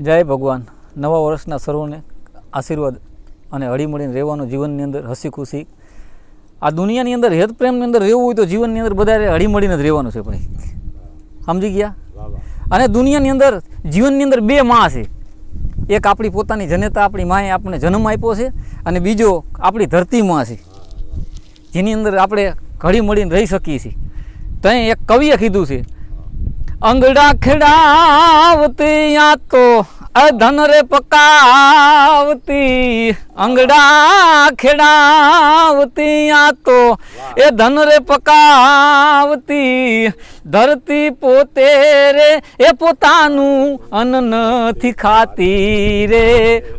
જય ભગવાન. નવા વર્ષના સર્વોને આશીર્વાદ અને હળીમળીને રહેવાનું જીવનની અંદર હસી ખુશી. આ દુનિયાની અંદર હેત પ્રેમની અંદર રહેવું હોય તો જીવનની અંદર બધાએ હળીમળીને જ રહેવાનું છે ભાઈ. સમજી ગયા? અને દુનિયાની અંદર જીવનની અંદર બે માં છે. એક આપણી પોતાની જનેતા આપણી માએ આપણને જન્મ આપ્યો છે અને બીજો આપણી ધરતી માં છે જેની અંદર આપણે હળી મળીને રહી શકીએ છીએ. તો એક કવિએ કીધું છે, અંગડા ખેડાવતી યા તો ધન રે પકાવતી, અંગડા ખેડાવતી યા તો એ ધન રે પકાવતી, ધરતી પોતે રે એ પોતાનું અન્ન નથી ખાતી રે,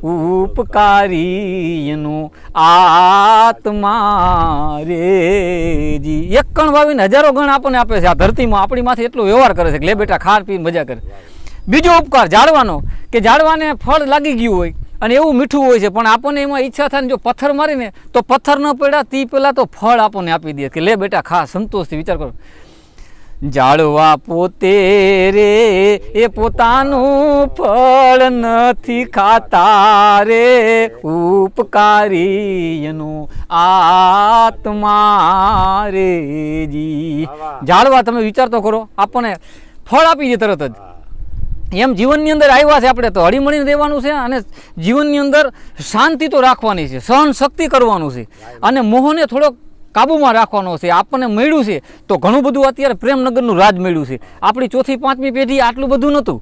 ઉપકારી એનો આત્મા રે જી. એક કણ વાવીને હજારો ગણ આપણને આપે છે. આ ધરતીમાં આપણી માથે એટલો વ્યવહાર કરે છે કે લે બેટા ખાર પી મજા કરે. બીજો ઉપકાર ઝાડવાનો, કે ઝાડવાને ફળ લાગી ગયું હોય અને એવું મીઠું હોય છે, પણ આપણને એમાં ઈચ્છા થાય ને જો પથ્થર મારીને તો પથ્થર ન પડ્યા તે પહેલાં તો ફળ આપણને આપી દે કે લે બેટા ખા, સંતોષથી વિચાર કરો. ઝાડવા પોતે રે એ પોતાનું ફળ નથી ખાતા રે, ઉપકારી એનો આત્મા રે જી. ઝાડવા તમે વિચાર તો કરો, આપણને ફળ આપી દે તરત જ. એમ જીવનની અંદર આવ્યા છે આપણે તો હળીમળીને રહેવાનું છે અને જીવનની અંદર શાંતિ તો રાખવાની છે, સહન શક્તિ કરવાનું છે અને મોહને થોડોક કાબૂમાં રાખવાનો છે. આપણને મળ્યું છે તો ઘણું બધું અત્યારે પ્રેમનગરનું રાજ મળ્યું છે. આપણી ચોથી પાંચમી પેઢી આટલું બધું નહોતું,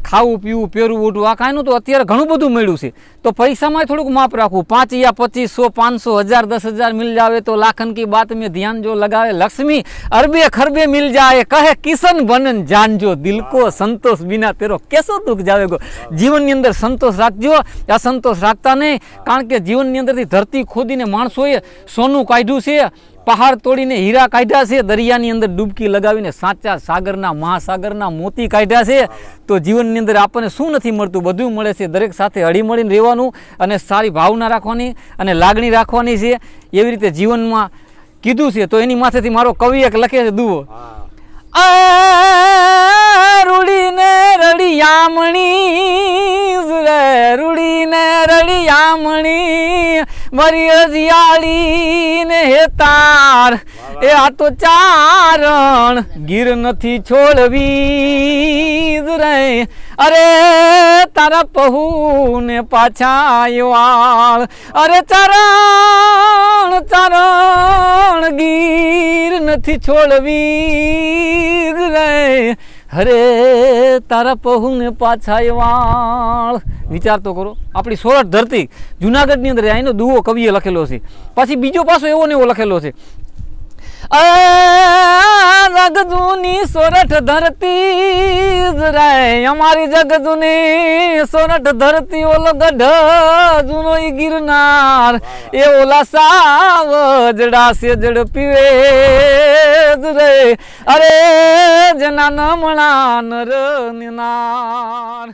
ખાવું પીવું પહેરવું ઓઢવું આ કાંઈ નહોતું, અત્યારે ઘણું બધું મળ્યું છે. તો પૈસામાં થોડુંક માપ રાખવું. 5 या 2500 500 1000 10,000 मिल जावे तो लाखन की बात में ध्यान जो लगावे, लक्ष्मी अरबे खरबे मिल जाए, कहे किशन बनन जान जो, दिल को संतोष बिना तेरो कैसो दुख जावेगो. જીવનની અંદર સંતોષ રાખજો, અસંતોષ રાખતા નહીં. કારણ કે જીવનની અંદરથી ધરતી ખોદીને માણસોએ સોનું કાઢ્યું છે, પહાડ તોડીને હીરા કાઢ્યા છે, દરિયાની અંદર ડૂબકી લગાવીને સાચા સાગરના મહાસાગરના મોતી કાઢ્યા છે. તો જીવનની અંદર આપણને શું નથી મળતું? બધું મળે છે. દરેક સાથે હળીમળીને રહેવાનું અને સારી ભાવના રાખવાની અને લાગણી રાખવાની છે. એવી રીતે જીવનમાં કીધું છે. તો એની માથેથી મારો કવિ એક લખે છે દુવો, રૂડીને રળિયામણી રે, રૂડીને રળિયામણી મારી અજિયાળીને હેતાર, એ આ તો ચારણ ગીર નથી છોડવી રે, અરે તારા પહુને પાછા વાળ, અરે ચારણ ચારણ ગીર નથી છોડવી રે, અરે તારા પહુને પાછા વાળ. વિચાર તો કરો, આપણી સોરઠ ધરતી જુનાગઢની અંદર એનો દુવો કવિએ લખેલો છે. પછી બીજો પાછો એવો ને એવો લખેલો છે, જગજૂની સોરઠ ધરતી રે, અમારી જગજૂની સોરઠ ધરતી, ઓલો ગઢ જૂનો ગિરનાર, એ ઓલા સાવજડા છે ઝડપીવે રે, અરે જના નમણા નર નિનાર.